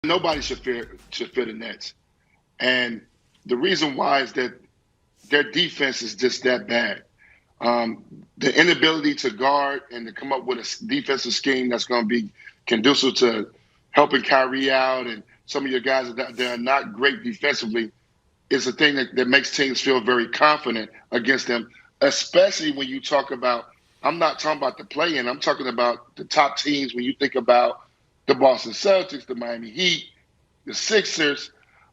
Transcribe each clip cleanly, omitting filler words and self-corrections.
nobody should fear the Nets. And the reason why is that their defense is just that bad. The inability to guard and to come up with a defensive scheme that's going to be conducive to helping Kyrie out and some of your guys that are not great defensively is a thing that makes teams feel very confident against them, especially when you talk about, I'm not talking about the play-in, I'm talking about the top teams when you think about the Boston Celtics, the Miami Heat, the Sixers,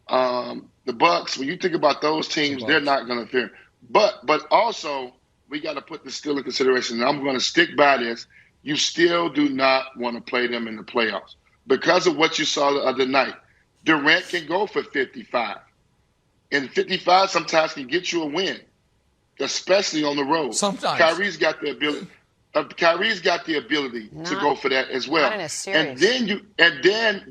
the Bucks. When you think about those teams, they're not going to fear. But also, we got to put this still in consideration, and I'm going to stick by this. You still do not want to play them in the playoffs because of what you saw the other night. Durant can go for 55. And 55 sometimes can get you a win, especially on the road. Sometimes. Kyrie's got the ability. To go for that as well. Not in a series. And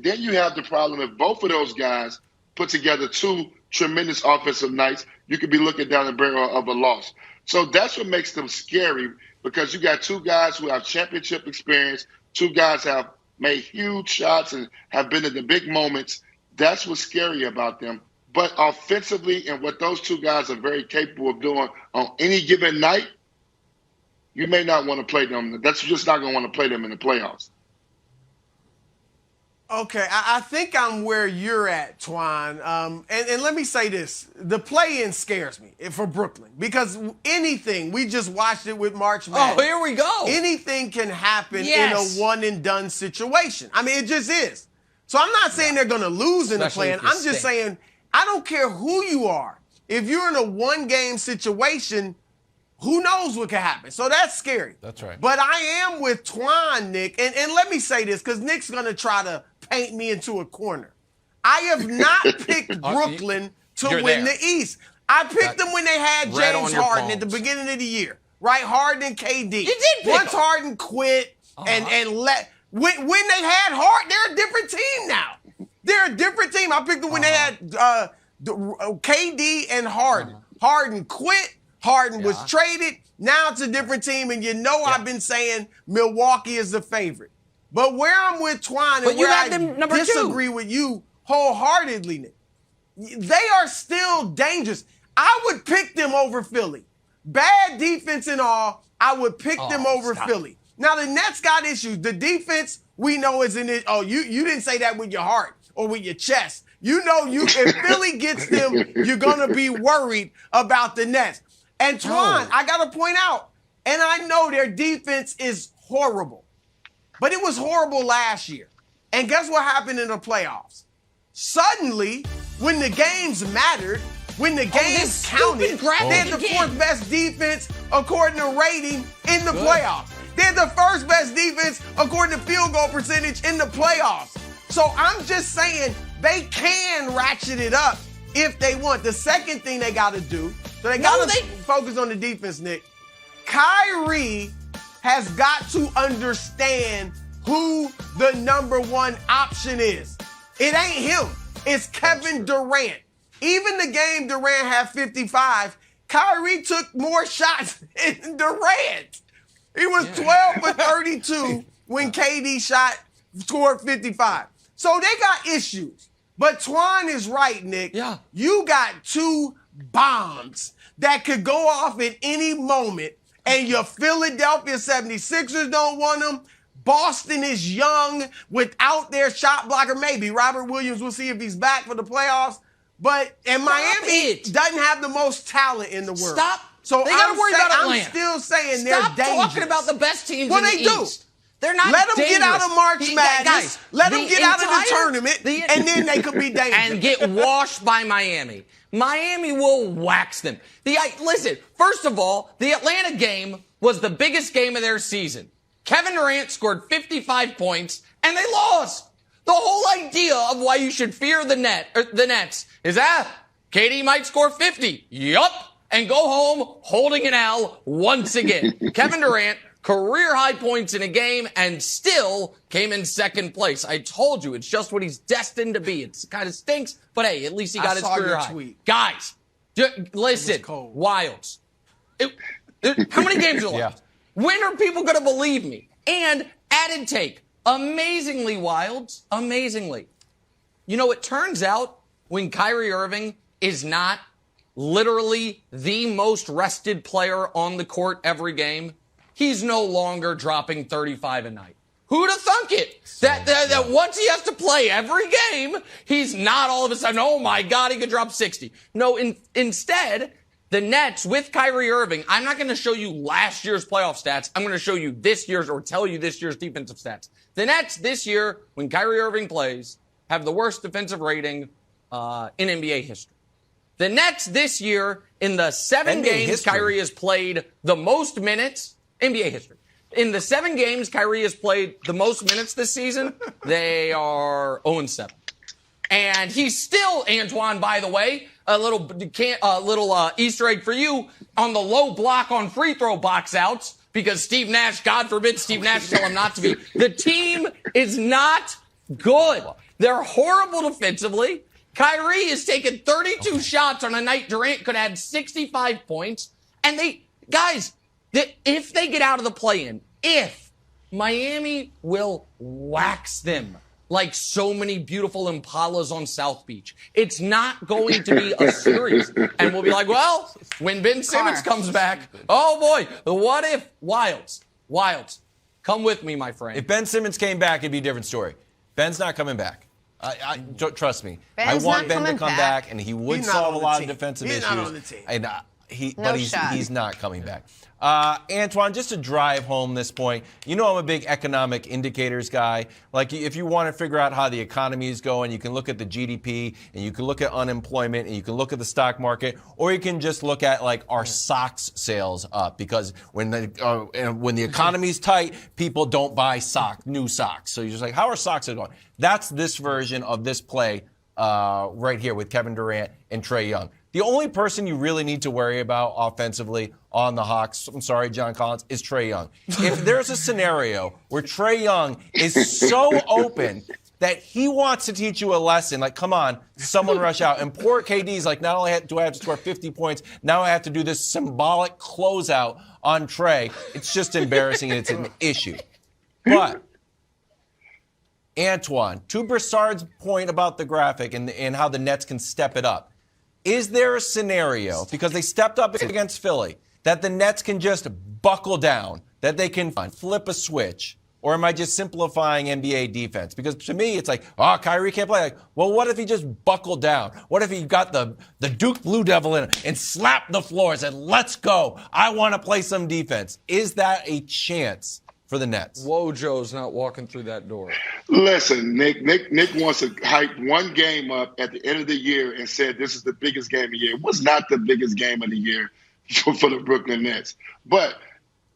then you have the problem if both of those guys put together two tremendous offensive nights, you could be looking down the barrel of a loss. So that's what makes them scary because you got two guys who have championship experience, two guys have made huge shots and have been in the big moments. That's what's scary about them. But offensively and what those two guys are very capable of doing on any given night, you may not want to play them. That's just not going to want to play them in the playoffs. Okay, I think I'm where you're at, Twan. And let me say this. The play-in scares me for Brooklyn because anything, we just watched it with March Madness. Oh, here we go. Anything can happen in a one-and-done situation. I mean, it just is. So I'm not saying they're going to lose in the play-in. I'm just saying I don't care who you are. If you're in a one-game situation, who knows what could happen? So that's scary. That's right. But I am with Twan, Nick. And let me say this, because Nick's going to try to paint me into a corner. I have not picked Brooklyn to win the East. I picked them when they had James Harden at the beginning of the year. Right? Harden and KD. You did pick Once them. Harden quit and let... When they had Harden, they're a different team now. They're a different team. I picked them when they had KD and Harden. Harden quit. Harden was traded. Now it's a different team, and I've been saying Milwaukee is the favorite. But where I'm with Twan and where I disagree with you wholeheartedly, Nick, they are still dangerous. I would pick them over Philly. Bad defense and all, I would pick them over Philly. Now, the Nets got issues. The defense, we know, is in it. Oh, you didn't say that with your heart or with your chest. You know, if Philly gets them, you're going to be worried about the Nets. And Twan, I got to point out, and I know their defense is horrible, but it was horrible last year. And guess what happened in the playoffs? Suddenly, when the games mattered, when the games counted, they had the fourth best defense according to rating in the playoffs. They're the first best defense according to field goal percentage in the playoffs. So I'm just saying they can ratchet it up if they want. The second thing they got to do, so they got to focus on the defense, Nick. Kyrie has got to understand who the number one option is. It ain't him. It's Kevin Durant. Even the game Durant had 55, Kyrie took more shots than Durant. He was 12 for 32 when KD scored 55. So they got issues. But Twan is right, Nick. Yeah. You got two bombs that could go off at any moment, and your Philadelphia 76ers don't want them. Boston is young without their shot blocker. Maybe Robert Williams, we'll see if he's back for the playoffs. And Miami doesn't have the most talent in the world. So they got to worry about Atlanta. I'm still saying they're dangerous. Stop talking about the best teams in the East. They're not Let them dangerous. Get out of March Madness. Guys, let them get out of the tournament, and then they could be dangerous. And get washed by Miami. Miami will wax them. Listen, first of all, the Atlanta game was the biggest game of their season. Kevin Durant scored 55 points, and they lost. The whole idea of why you should fear the Nets is KD might score 50. Yup. And go home holding an L once again. Kevin Durant, career-high points in a game, and still came in second place. I told you, it's just what he's destined to be. It kind of stinks, but hey, at least he got his career high. Tweet. Guys, listen, Wilds. How many games are left? When are people going to believe me? And added take, amazingly, Wilds, amazingly, You know, it turns out when Kyrie Irving is not literally the most rested player on the court every game, he's no longer dropping 35 a night. Who'd have thunk it? That once he has to play every game, he's not all of a sudden, oh my God, he could drop 60. No, instead, the Nets with Kyrie Irving, I'm not going to show you last year's playoff stats. I'm going to show you this year's or tell you this year's defensive stats. The Nets this year, when Kyrie Irving plays, have the worst defensive rating in NBA history. The Nets this year, in the 7 games Kyrie has played the most minutes, NBA history. In the 7 games Kyrie has played the most minutes this season, they are 0-7. And he's still, Antoine, by the way, a little Easter egg for you, on the low block on free throw box outs, because Steve Nash, God forbid Steve Nash tell him not to be. The team is not good. They're horrible defensively. Kyrie has taken 32 shots on a night Durant could have had 65 points. And if they get out of the play-in, Miami will wax them like so many beautiful Impalas on South Beach. It's not going to be a series. And we'll be like, well, when Ben Simmons comes back, oh boy, what if? Wilds, come with me, my friend. If Ben Simmons came back, it'd be a different story. Ben's not coming back. Trust me. Ben's I want Ben to come back, and he would solve a lot of defensive issues. Not on the team. And he's not coming back. Antoine, just to drive home this point, you know I'm a big economic indicators guy. Like, if you want to figure out how the economy is going, you can look at the GDP, and you can look at unemployment, and you can look at the stock market, or you can just look at, like, our socks sales up. Because when the economy's tight, people don't buy new socks. So you're just like, how are socks going? That's this version of this play right here with Kevin Durant and Trae Young. The only person you really need to worry about offensively on the Hawks, I'm sorry, John Collins, is Trae Young. If there's a scenario where Trae Young is so open that he wants to teach you a lesson, like, come on, someone rush out. And poor KD's like, not only do I have to score 50 points, now I have to do this symbolic closeout on Trae. It's just embarrassing, and it's an issue. But Antoine, to Broussard's point about the graphic and how the Nets can step it up, is there a scenario, because they stepped up against Philly, that the Nets can just buckle down, that they can flip a switch? Or am I just simplifying NBA defense? Because to me, it's like, Kyrie can't play. Like, well, what if he just buckled down? What if he got the Duke Blue Devil in and slapped the floor and said, let's go. I want to play some defense. Is that a chance for the Nets? Wojo's not walking through that door. Listen, Nick wants to hype one game up at the end of the year and said this is the biggest game of the year. It was not the biggest game of the year for the Brooklyn Nets. But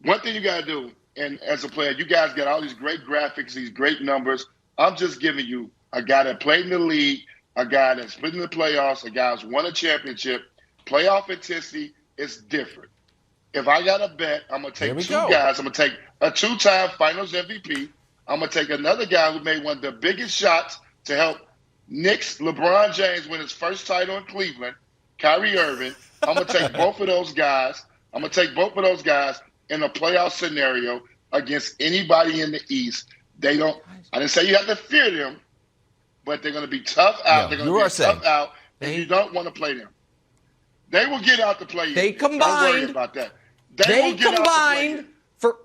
one thing you got to do, and as a player, you guys got all these great graphics, these great numbers. I'm just giving you a guy that played in the league, a guy that's been in the playoffs, a guy who's won a championship. Playoff intensity is different. If I got to bet, I'm going to take two guys. I'm going to take a 2-time Finals MVP. I'm going to take another guy who made one of the biggest shots to help LeBron James win his first title in Cleveland, Kyrie Irving. I'm going to take both of those guys. I'm going to take both of those guys in a playoff scenario against anybody in the East. I didn't say you have to fear them, but they're going to be tough out. They're going to be tough out, and you don't want to play them. They will get out to play. They combined. Don't worry about that. They combined for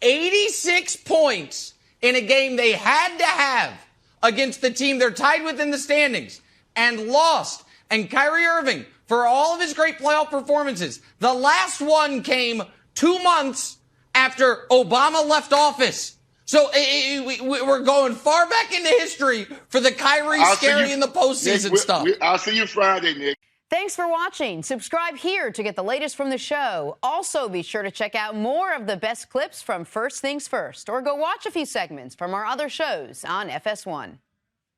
86 points in a game they had to have against the team they're tied with in the standings and lost. And Kyrie Irving, for all of his great playoff performances, the last one came 2 months after Obama left office. So we're going far back into history for the Kyrie scary in the postseason stuff. I'll see you Friday, Nick. Thanks for watching. Subscribe here to get the latest from the show. Also, be sure to check out more of the best clips from First Things First, or go watch a few segments from our other shows on FS1.